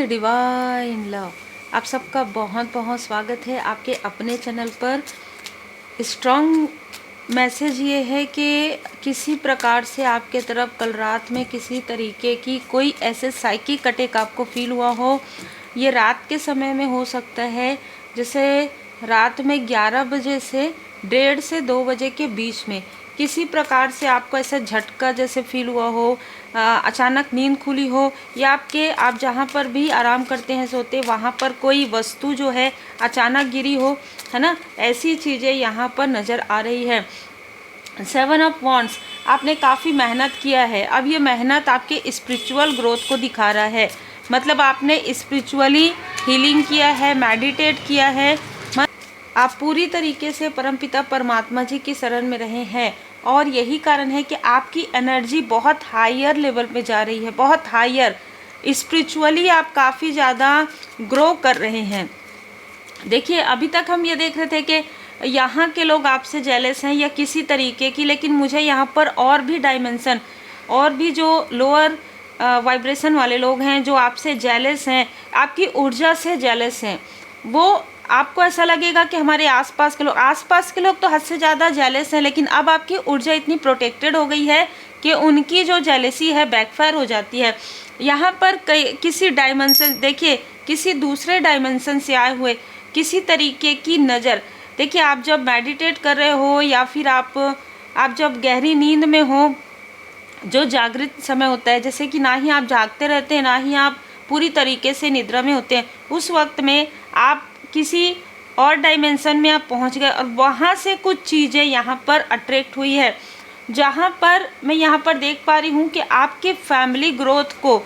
Divine love. आप सबका बहुत बहुत स्वागत है आपके अपने चैनल पर। स्ट्रॉन्ग मैसेज ये है कि किसी प्रकार से आपके तरफ कल रात में किसी तरीके की कोई ऐसे साइकिक अटैक आपको फील हुआ हो। ये रात के समय में हो सकता है, जैसे रात में 11 बजे से 1:30 से 2 बजे के बीच में किसी प्रकार से आपको ऐसा झटका जैसे फील हुआ हो, अचानक नींद खुली हो, या आप जहाँ पर भी आराम करते हैं सोते वहाँ पर कोई वस्तु जो है अचानक गिरी हो, है ना। ऐसी चीज़ें यहाँ पर नज़र आ रही है। 7 ऑफ वॉन्ड्स, आपने काफ़ी मेहनत किया है। अब ये मेहनत आपके स्पिरिचुअल ग्रोथ को दिखा रहा है। मतलब आपने स्पिरिचुअली हीलिंग किया है, मेडिटेट किया है, आप पूरी तरीके से परमपिता परमात्मा जी की शरण में रहे हैं। और यही कारण है कि आपकी एनर्जी बहुत हायर लेवल पे जा रही है, बहुत हायर। स्पिरिचुअली आप काफ़ी ज़्यादा ग्रो कर रहे हैं। देखिए, अभी तक हम ये देख रहे थे कि यहाँ के लोग आपसे जेलस हैं या किसी तरीके की, लेकिन मुझे यहाँ पर और भी डायमेंशन, और भी जो लोअर वाइब्रेशन वाले लोग हैं जो आपसे जेलस हैं, आपकी ऊर्जा से जेलस हैं। वो आपको ऐसा लगेगा कि हमारे आसपास के लोग तो हद से ज़्यादा जेलस हैं, लेकिन अब आपकी ऊर्जा इतनी प्रोटेक्टेड हो गई है कि उनकी जो जेलसी है बैकफायर हो जाती है। यहाँ पर किसी डायमेंशन, देखिए किसी दूसरे डायमेंशन से आए हुए किसी तरीके की नज़र। देखिए, आप जब मेडिटेट कर रहे हो या फिर आप जब गहरी नींद में हो, जो जागृत समय होता है, जैसे कि ना ही आप जागते रहते हैं ना ही आप पूरी तरीके से निद्रा में होते हैं, उस वक्त में आप किसी और डायमेंशन में आप पहुंच गए और वहाँ से कुछ चीज़ें यहाँ पर अट्रैक्ट हुई है, जहाँ पर मैं यहाँ पर देख पा रही हूँ कि आपके फैमिली ग्रोथ को,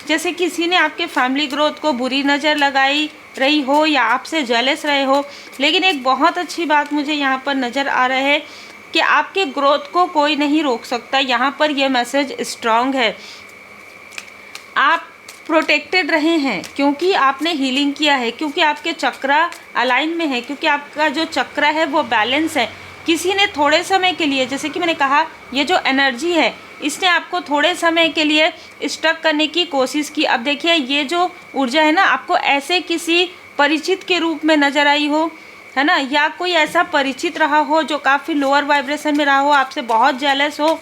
जैसे किसी ने आपके फैमिली ग्रोथ को बुरी नज़र लगाई रही हो या आपसे जेलस रहे हो। लेकिन एक बहुत अच्छी बात मुझे यहाँ पर नज़र आ रहा है कि आपके ग्रोथ को कोई नहीं रोक सकता। यहाँ पर यह मैसेज स्ट्रांग है। आप प्रोटेक्टेड रहे हैं क्योंकि आपने हीलिंग किया है, क्योंकि आपके चक्रा अलाइन में है, क्योंकि आपका जो चक्रा है वो बैलेंस है। किसी ने थोड़े समय के लिए, जैसे कि मैंने कहा, ये जो एनर्जी है इसने आपको थोड़े समय के लिए स्टक करने की कोशिश की। अब देखिए, ये जो ऊर्जा है ना, आपको ऐसे किसी परिचित के रूप में नज़र आई हो, है ना, या कोई ऐसा परिचित रहा हो जो काफ़ी लोअर वाइब्रेशन में रहा हो, आपसे बहुत जेलस हो।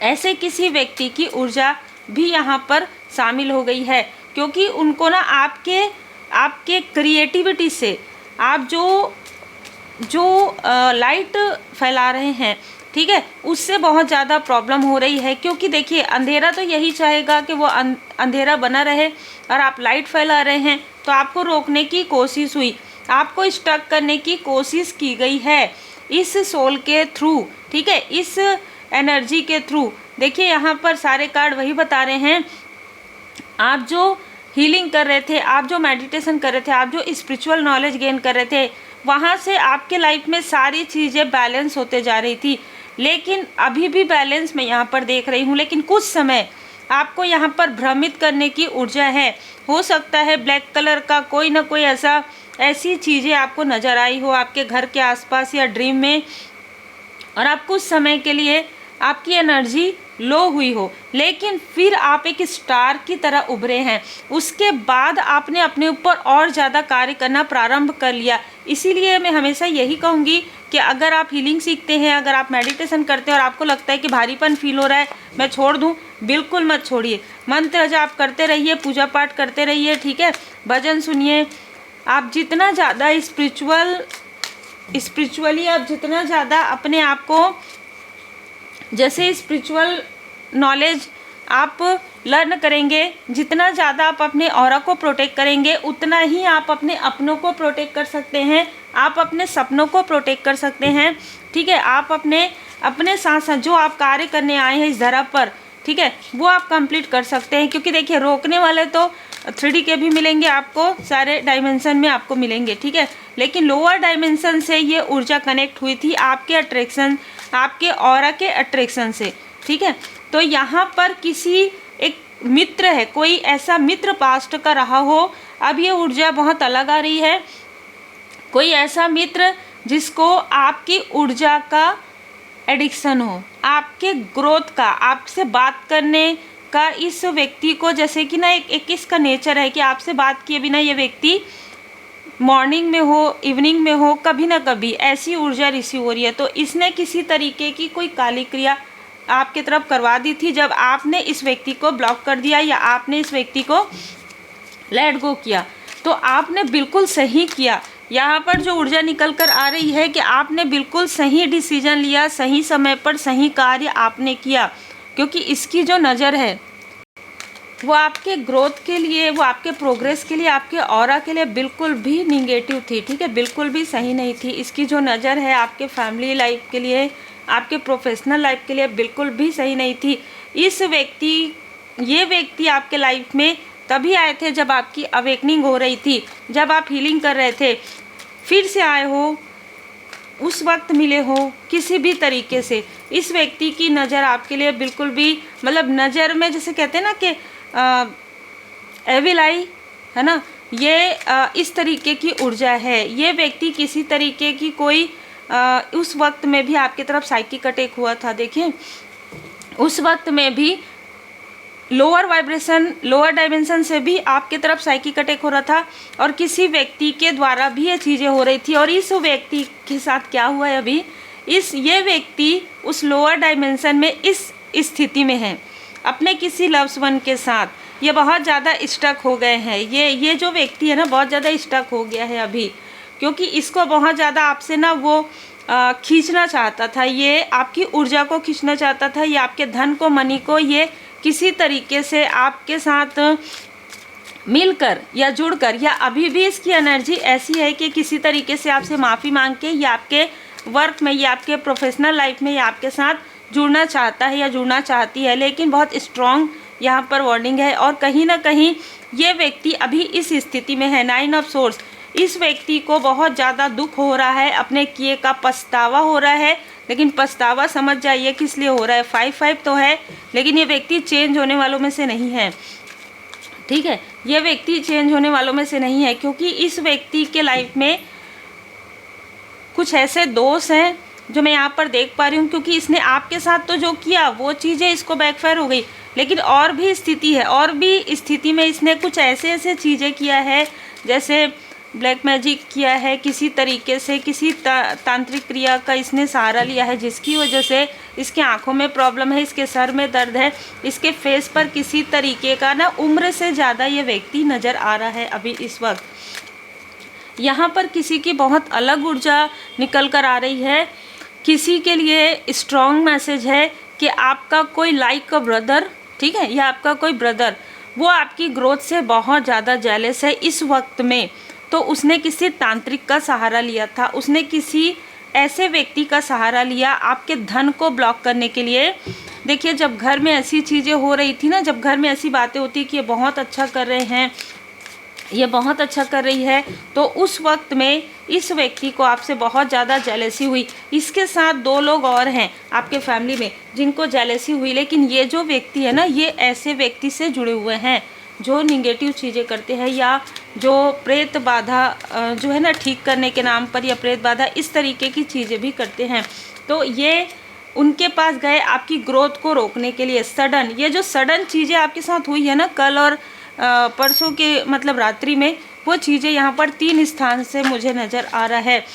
ऐसे किसी व्यक्ति की ऊर्जा भी यहाँ पर शामिल हो गई है, क्योंकि उनको ना आपके क्रिएटिविटी से, आप जो लाइट फैला रहे हैं, ठीक है, उससे बहुत ज़्यादा प्रॉब्लम हो रही है। क्योंकि देखिए, अंधेरा तो यही चाहेगा कि वो अंधेरा बना रहे, और आप लाइट फैला रहे हैं तो आपको रोकने की कोशिश हुई, आपको स्टक करने की कोशिश की गई है इस सोल के थ्रू, ठीक है, इस एनर्जी के थ्रू। देखिए, यहाँ पर सारे कार्ड वही बता रहे हैं, आप जो हीलिंग कर रहे थे, आप जो मेडिटेशन कर रहे थे, आप जो स्पिरिचुअल नॉलेज गेन कर रहे थे, वहाँ से आपके लाइफ में सारी चीज़ें बैलेंस होते जा रही थी। लेकिन अभी भी बैलेंस मैं यहाँ पर देख रही हूँ, लेकिन कुछ समय आपको यहाँ पर भ्रमित करने की ऊर्जा है। हो सकता है ब्लैक कलर का कोई ना कोई ऐसी चीज़ें आपको नज़र आई हो आपके घर के आसपास या ड्रीम में, और आप कुछ समय के लिए आपकी एनर्जी लो हुई हो, लेकिन फिर आप एक स्टार की तरह उभरे हैं। उसके बाद आपने अपने ऊपर और ज़्यादा कार्य करना प्रारंभ कर लिया। इसीलिए मैं हमेशा यही कहूँगी कि अगर आप हीलिंग सीखते हैं, अगर आप मेडिटेशन करते हैं और आपको लगता है कि भारीपन फील हो रहा है, मैं छोड़ दूँ, बिल्कुल मत छोड़िए। मंत्र जाप करते रहिए, पूजा पाठ करते रहिए, ठीक है, भजन सुनिए। आप जितना ज़्यादा स्पिरिचुअली आप जितना ज़्यादा अपने आप को, जैसे स्पिरिचुअल नॉलेज आप लर्न करेंगे, जितना ज़्यादा आप अपने ऑरा को प्रोटेक्ट करेंगे, उतना ही आप अपने अपनों को प्रोटेक्ट कर सकते हैं, आप अपने सपनों को प्रोटेक्ट कर सकते हैं, ठीक है। आप अपने साथ साथ जो आप कार्य करने आए हैं इस धरा पर, ठीक है, वो आप कंप्लीट कर सकते हैं। क्योंकि देखिए, रोकने वाले तो 3D के भी मिलेंगे आपको, सारे डायमेंशन में आपको मिलेंगे, ठीक है, लेकिन लोअर डायमेंशन से ये ऊर्जा कनेक्ट हुई थी आपके अट्रैक्शन, आपके ऑरा के अट्रैक्शन से, ठीक है। तो यहाँ पर किसी एक मित्र है, कोई ऐसा मित्र पास्ट का रहा हो, अब ये ऊर्जा बहुत अलग आ रही है। कोई ऐसा मित्र जिसको आपकी ऊर्जा का एडिक्शन हो, आपके ग्रोथ का, आपसे बात करने का इस व्यक्ति को, जैसे कि ना एक इसका नेचर है कि आपसे बात किए बिना ये व्यक्ति मॉर्निंग में हो, इवनिंग में हो, कभी ना कभी ऐसी ऊर्जा रिसीव हो रही है। तो इसने किसी तरीके की कोई काली क्रिया आपके तरफ करवा दी थी जब आपने इस व्यक्ति को ब्लॉक कर दिया या आपने इस व्यक्ति को लेट गो किया। तो आपने बिल्कुल सही किया। यहाँ पर जो ऊर्जा निकल कर आ रही है कि आपने बिल्कुल सही डिसीजन लिया, सही समय पर सही कार्य आपने किया, क्योंकि इसकी जो नज़र है वो आपके ग्रोथ के लिए, वो आपके प्रोग्रेस के लिए, आपके ऑरा के लिए बिल्कुल भी निगेटिव थी। ठीक है, बिल्कुल भी सही नहीं थी। इसकी जो नज़र है आपके फैमिली लाइफ के लिए, आपके प्रोफेशनल लाइफ के लिए बिल्कुल भी सही नहीं थी। ये व्यक्ति आपके लाइफ में तभी आए थे जब आपकी अवेकनिंग हो रही थी, जब आप हीलिंग कर रहे थे, फिर से आए हो, उस वक्त मिले हो किसी भी तरीके से। इस व्यक्ति की नज़र आपके लिए बिल्कुल भी, मतलब नज़र में जैसे कहते हैं ना कि एविल आई है ना, ये इस तरीके की ऊर्जा है। ये व्यक्ति किसी तरीके की कोई उस वक्त में भी आपकी तरफ साइकिक अटैक हुआ था। देखिए उस वक्त में भी लोअर वाइब्रेशन, लोअर डायमेंशन से भी आपके तरफ साइकिक अटैक हो रहा था और किसी व्यक्ति के द्वारा भी ये चीज़ें हो रही थी। और इस व्यक्ति के साथ क्या हुआ है अभी, ये व्यक्ति उस लोअर डायमेंशन में इस स्थिति में है अपने किसी लव्स वन के साथ। ये बहुत ज़्यादा स्टक हो गए हैं। ये जो व्यक्ति है ना बहुत ज़्यादा स्टक हो गया है अभी, क्योंकि इसको बहुत ज़्यादा आपसे ना वो खींचना चाहता था, ये आपकी ऊर्जा को खींचना चाहता था, ये आपके धन को, मनी को, ये किसी तरीके से आपके साथ मिलकर या जुड़कर, या अभी भी इसकी एनर्जी ऐसी है कि किसी तरीके से आपसे माफ़ी मांग के या आपके वर्क में या आपके प्रोफेशनल लाइफ में या आपके साथ जुड़ना चाहता है या जुड़ना चाहती है। लेकिन बहुत स्ट्रॉन्ग यहाँ पर वार्निंग है। और कहीं ना कहीं ये व्यक्ति अभी इस स्थिति में है, 9 ऑफ सोर्स। इस व्यक्ति को बहुत ज़्यादा दुख हो रहा है, अपने किए का पछतावा हो रहा है। लेकिन पछतावा समझ जाइए किस लिए हो रहा है। 5-5 तो है, लेकिन ये व्यक्ति चेंज होने वालों में से नहीं है। ठीक है, ये व्यक्ति चेंज होने वालों में से नहीं है, क्योंकि इस व्यक्ति के लाइफ में कुछ ऐसे दोष हैं जो मैं यहाँ पर देख पा रही हूँ। क्योंकि इसने आपके साथ तो जो किया वो चीज़ें इसको बैकफायर हो गई, लेकिन और भी स्थिति है, और भी स्थिति में इसने कुछ ऐसे चीज़ें किया है, जैसे ब्लैक मैजिक किया है, किसी तरीके से किसी तांत्रिक क्रिया का इसने सहारा लिया है, जिसकी वजह से इसके आंखों में प्रॉब्लम है, इसके सर में दर्द है, इसके फेस पर किसी तरीके का ना उम्र से ज़्यादा ये व्यक्ति नज़र आ रहा है अभी इस वक्त। यहाँ पर किसी की बहुत अलग ऊर्जा निकल कर आ रही है। किसी के लिए स्ट्रॉन्ग मैसेज है कि आपका कोई लाइक अ ब्रदर, ठीक है, या आपका कोई ब्रदर वो आपकी ग्रोथ से बहुत ज़्यादा जेलस है इस वक्त में। तो उसने किसी तांत्रिक का सहारा लिया था, उसने किसी ऐसे व्यक्ति का सहारा लिया आपके धन को ब्लॉक करने के लिए। देखिए जब घर में ऐसी चीज़ें हो रही थी ना, जब घर में ऐसी बातें होती कि ये बहुत अच्छा कर रहे हैं, ये बहुत अच्छा कर रही है, तो उस वक्त में इस व्यक्ति को आपसे बहुत ज़्यादा जेलसी हुई। इसके साथ 2 लोग और हैं आपके फैमिली में जिनको जेलसी हुई। लेकिन ये जो व्यक्ति है ना, ये ऐसे व्यक्ति से जुड़े हुए हैं जो निगेटिव चीज़ें करते हैं, या जो प्रेत बाधा जो है ना ठीक करने के नाम पर, या प्रेत बाधा इस तरीके की चीज़ें भी करते हैं। तो ये उनके पास गए आपकी ग्रोथ को रोकने के लिए। सडन, ये जो सडन चीज़ें आपके साथ हुई है ना कल और परसों के मतलब रात्रि में, वो चीज़ें यहाँ पर 3 स्थान से मुझे नज़र आ रहा है।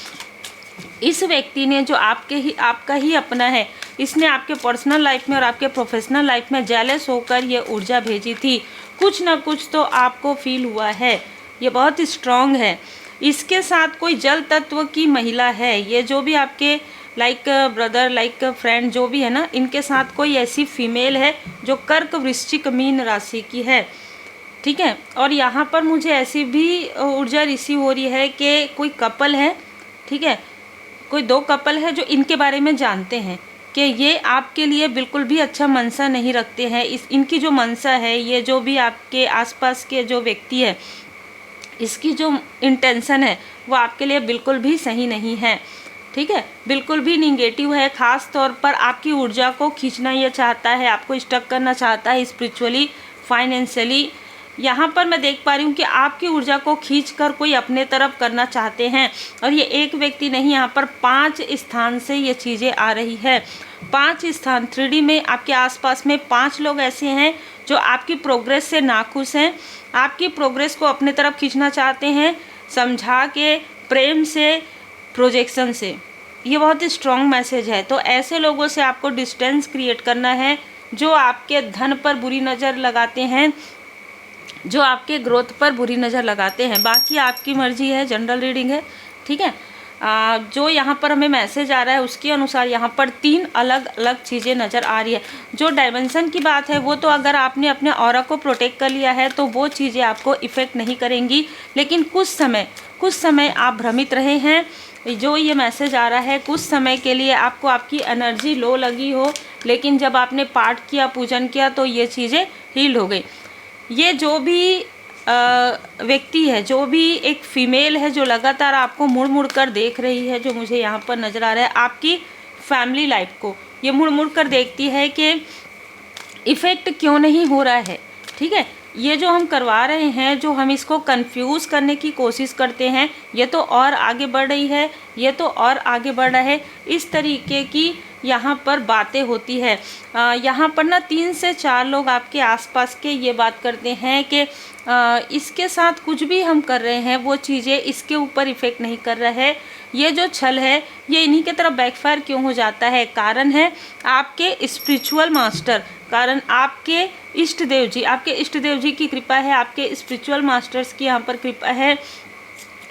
इस व्यक्ति ने जो आपका ही अपना है, इसने आपके पर्सनल लाइफ में और आपके प्रोफेशनल लाइफ में जेलस होकर ये ऊर्जा भेजी थी। कुछ ना कुछ तो आपको फील हुआ है, ये बहुत स्ट्रॉन्ग है। इसके साथ कोई जल तत्व की महिला है, ये जो भी आपके लाइक ब्रदर, लाइक फ्रेंड जो भी है ना, इनके साथ कोई ऐसी फीमेल है जो कर्क, वृश्चिक, मीन राशि की है। ठीक है, और यहाँ पर मुझे ऐसी भी ऊर्जा रिसीव हो रही है कि कोई कपल है, ठीक है, कोई 2 कपल है जो इनके बारे में जानते हैं कि ये आपके लिए बिल्कुल भी अच्छा मनसा नहीं रखते हैं। इनकी जो मनसा है, ये जो भी आपके आसपास के जो व्यक्ति है, इसकी जो इंटेंशन है वो आपके लिए बिल्कुल भी सही नहीं है। ठीक है, बिल्कुल भी निगेटिव है। ख़ास तौर पर आपकी ऊर्जा को खींचना ये चाहता है, आपको स्टक करना चाहता है स्पिरिचुअली, फाइनेंशियली। यहाँ पर मैं देख पा रही हूँ कि आपकी ऊर्जा को खींचकर कोई अपने तरफ करना चाहते हैं। और ये एक व्यक्ति नहीं, यहाँ पर 5 स्थान से ये चीज़ें आ रही है। 5 स्थान 3D में आपके आसपास में 5 लोग ऐसे हैं जो आपकी प्रोग्रेस से नाखुश हैं, आपकी प्रोग्रेस को अपने तरफ खींचना चाहते हैं, समझा के, प्रेम से, प्रोजेक्शन से। ये बहुत ही स्ट्रॉन्ग मैसेज है। तो ऐसे लोगों से आपको डिस्टेंस क्रिएट करना है जो आपके धन पर बुरी नज़र लगाते हैं, जो आपके ग्रोथ पर बुरी नज़र लगाते हैं। बाकी आपकी मर्जी है, जनरल रीडिंग है, ठीक है। जो यहाँ पर हमें मैसेज आ रहा है उसके अनुसार यहाँ पर 3 अलग अलग चीज़ें नज़र आ रही है। जो डायमेंशन की बात है वो तो अगर आपने अपने ऑरा को प्रोटेक्ट कर लिया है तो वो चीज़ें आपको इफ़ेक्ट नहीं करेंगी, लेकिन कुछ समय आप भ्रमित रहे हैं। जो ये मैसेज आ रहा है, कुछ समय के लिए आपको आपकी एनर्जी लो लगी हो, लेकिन जब आपने पाठ किया, पूजन किया तो ये चीज़ें हील हो गई। ये जो भी व्यक्ति है, जो भी एक फीमेल है जो लगातार आपको मुड़ मुड़ कर देख रही है, जो मुझे यहाँ पर नज़र आ रहा है, आपकी फैमिली लाइफ को ये मुड़ मुड़ कर देखती है कि इफ़ेक्ट क्यों नहीं हो रहा है, ठीक है। ये जो हम करवा रहे हैं, जो हम इसको कंफ्यूज करने की कोशिश करते हैं, ये तो और आगे बढ़ रही है, ये तो और आगे बढ़ रहा है, इस तरीके की यहाँ पर बातें होती है। यहाँ पर ना 3 से 4 लोग आपके आसपास के ये बात करते हैं कि इसके साथ कुछ भी हम कर रहे हैं वो चीज़ें इसके ऊपर इफ़ेक्ट नहीं कर रहा है, ये जो छल है ये इन्हीं के तरफ बैकफायर क्यों हो जाता है। कारण है आपके स्पिरिचुअल मास्टर, कारण आपके इष्ट देव जी, आपके इष्ट देव जी की कृपा है, आपके स्पिरिचुअल मास्टर्स की यहाँ पर कृपा है,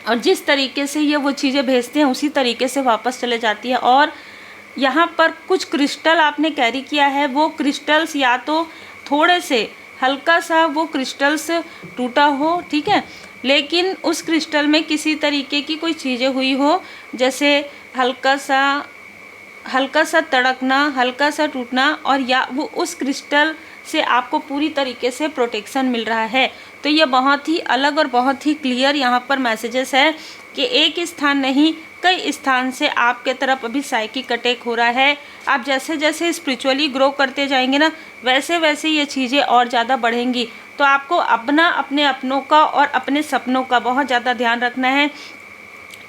और जिस तरीके से ये वो चीज़ें भेजते हैं उसी तरीके से वापस चले जाती है। और यहाँ पर कुछ क्रिस्टल आपने कैरी किया है, वो क्रिस्टल्स या तो थोड़े से हल्का सा वो क्रिस्टल्स टूटा हो, ठीक है, लेकिन उस क्रिस्टल में किसी तरीके की कोई चीज़ें हुई हो, जैसे हल्का सा तड़कना, हल्का सा टूटना, और या वो उस क्रिस्टल से आपको पूरी तरीके से प्रोटेक्शन मिल रहा है। तो ये बहुत ही अलग और बहुत ही क्लियर यहाँ पर मैसेजेस है कि एक स्थान नहीं, कई स्थान से आपके तरफ अभी साइकिक अटैक हो रहा है। आप जैसे जैसे स्पिरिचुअली ग्रो करते जाएंगे ना, वैसे वैसे ये चीज़ें और ज़्यादा बढ़ेंगी। तो आपको अपने अपनों का और अपने सपनों का बहुत ज़्यादा ध्यान रखना है।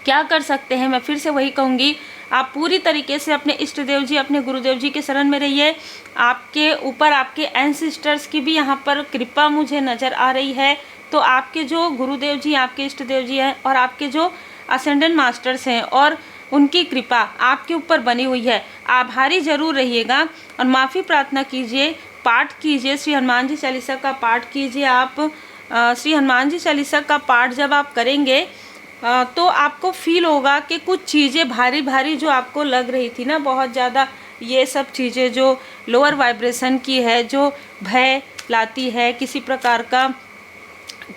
क्या कर सकते हैं, मैं फिर से वही कहूँगी, आप पूरी तरीके से अपने इष्ट देव जी, अपने गुरुदेव जी के शरण में रहिए। आपके ऊपर आपके एंसेस्टर्स की भी यहाँ पर कृपा मुझे नज़र आ रही है। तो आपके जो गुरुदेव जी, आपके इष्ट देव जी हैं, और आपके जो असेंडेंट मास्टर्स हैं, और उनकी कृपा आपके ऊपर बनी हुई है। आभारी जरूर रहिएगा और माफ़ी प्रार्थना कीजिए, पाठ कीजिए, श्री हनुमान जी चालीसा का पाठ कीजिए। आप श्री हनुमान जी चालीसा का पाठ जब आप करेंगे तो आपको फील होगा कि कुछ चीज़ें भारी भारी जो आपको लग रही थी ना, बहुत ज़्यादा, ये सब चीज़ें जो लोअर वाइब्रेशन की है, जो भय लाती है, किसी प्रकार का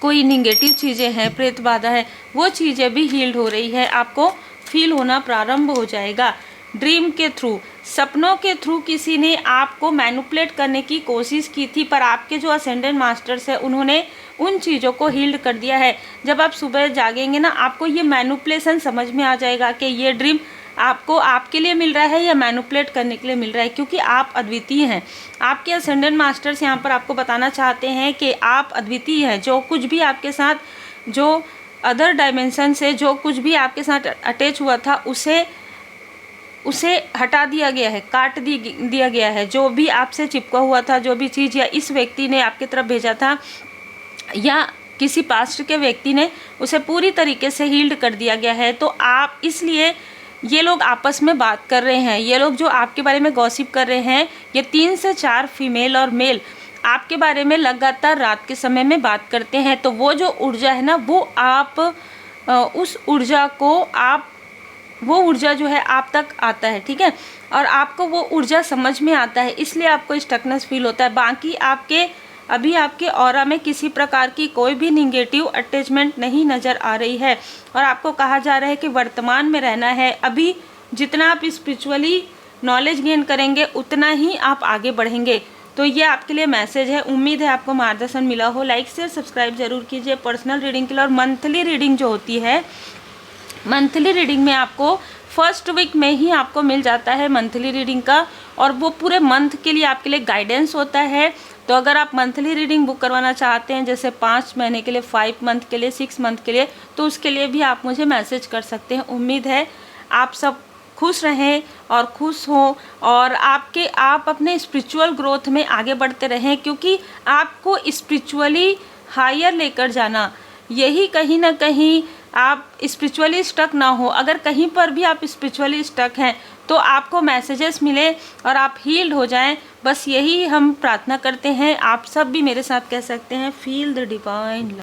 कोई निगेटिव चीज़ें हैं, प्रेत बाधा है, वो चीज़ें भी हील्ड हो रही है, आपको फील होना प्रारंभ हो जाएगा। ड्रीम के थ्रू, सपनों के थ्रू किसी ने आपको मैनिपुलेट करने की कोशिश की थी, पर आपके जो असेंडेंट मास्टर्स है उन्होंने उन चीज़ों को हील्ड कर दिया है। जब आप सुबह जागेंगे ना, आपको ये मैनिपुलेशन समझ में आ जाएगा कि ये ड्रीम आपको आपके लिए मिल रहा है या मैनिपुलेट करने के लिए मिल रहा है, क्योंकि आप अद्वितीय हैं। आपके असेंडेंट मास्टर्स यहाँ पर आपको बताना चाहते हैं कि आप अद्वितीय हैं। जो कुछ भी आपके साथ, जो अदर डायमेंशन से जो कुछ भी आपके साथ अटैच हुआ था, उसे हटा दिया गया है, काट दिया गया है। जो भी आपसे चिपका हुआ था, जो भी चीज़ या इस व्यक्ति ने आपकी तरफ भेजा था या किसी पास्ट के व्यक्ति ने, उसे पूरी तरीके से हील्ड कर दिया गया है। तो आप, इसलिए ये लोग आपस में बात कर रहे हैं, ये लोग जो आपके बारे में गॉसिप कर रहे हैं, ये 3 से 4 फीमेल और मेल आपके बारे में लगातार रात के समय में बात करते हैं। तो वो जो ऊर्जा है ना, वो आप उस ऊर्जा को वो ऊर्जा जो है आप तक आता है, ठीक है, और आपको वो ऊर्जा समझ में आता है, इसलिए आपको स्टकनेस फील होता है। बाकी अभी आपके ऑरा में किसी प्रकार की कोई भी निगेटिव अटैचमेंट नहीं नज़र आ रही है, और आपको कहा जा रहा है कि वर्तमान में रहना है। अभी जितना आप स्पिरिचुअली नॉलेज गेन करेंगे उतना ही आप आगे बढ़ेंगे। तो ये आपके लिए मैसेज है। उम्मीद है आपको मार्गदर्शन मिला हो। लाइक शेयर सब्सक्राइब जरूर कीजिए पर्सनल रीडिंग के लिए। और मंथली रीडिंग जो होती है, मंथली रीडिंग में आपको फर्स्ट वीक में ही आपको मिल जाता है मंथली रीडिंग का, और वो पूरे मंथ के लिए आपके लिए गाइडेंस होता है। तो अगर आप मंथली रीडिंग बुक करवाना चाहते हैं, जैसे 5 महीने के लिए, 5 मंथ के लिए, 6 मंथ के लिए, तो उसके लिए भी आप मुझे मैसेज कर सकते हैं। उम्मीद है आप सब खुश रहें और खुश हों, और आप अपने स्पिरिचुअल ग्रोथ में आगे बढ़ते रहें, क्योंकि आपको स्पिरिचुअली हायर लेकर जाना, यही कहीं ना कहीं आप स्पिरिचुअली स्टक ना हो। अगर कहीं पर भी आप स्पिरिचुअली स्टक हैं तो आपको मैसेजेस मिले और आप हील्ड हो जाएं, बस यही हम प्रार्थना करते हैं। आप सब भी मेरे साथ कह सकते हैं, फील द डिवाइन लव।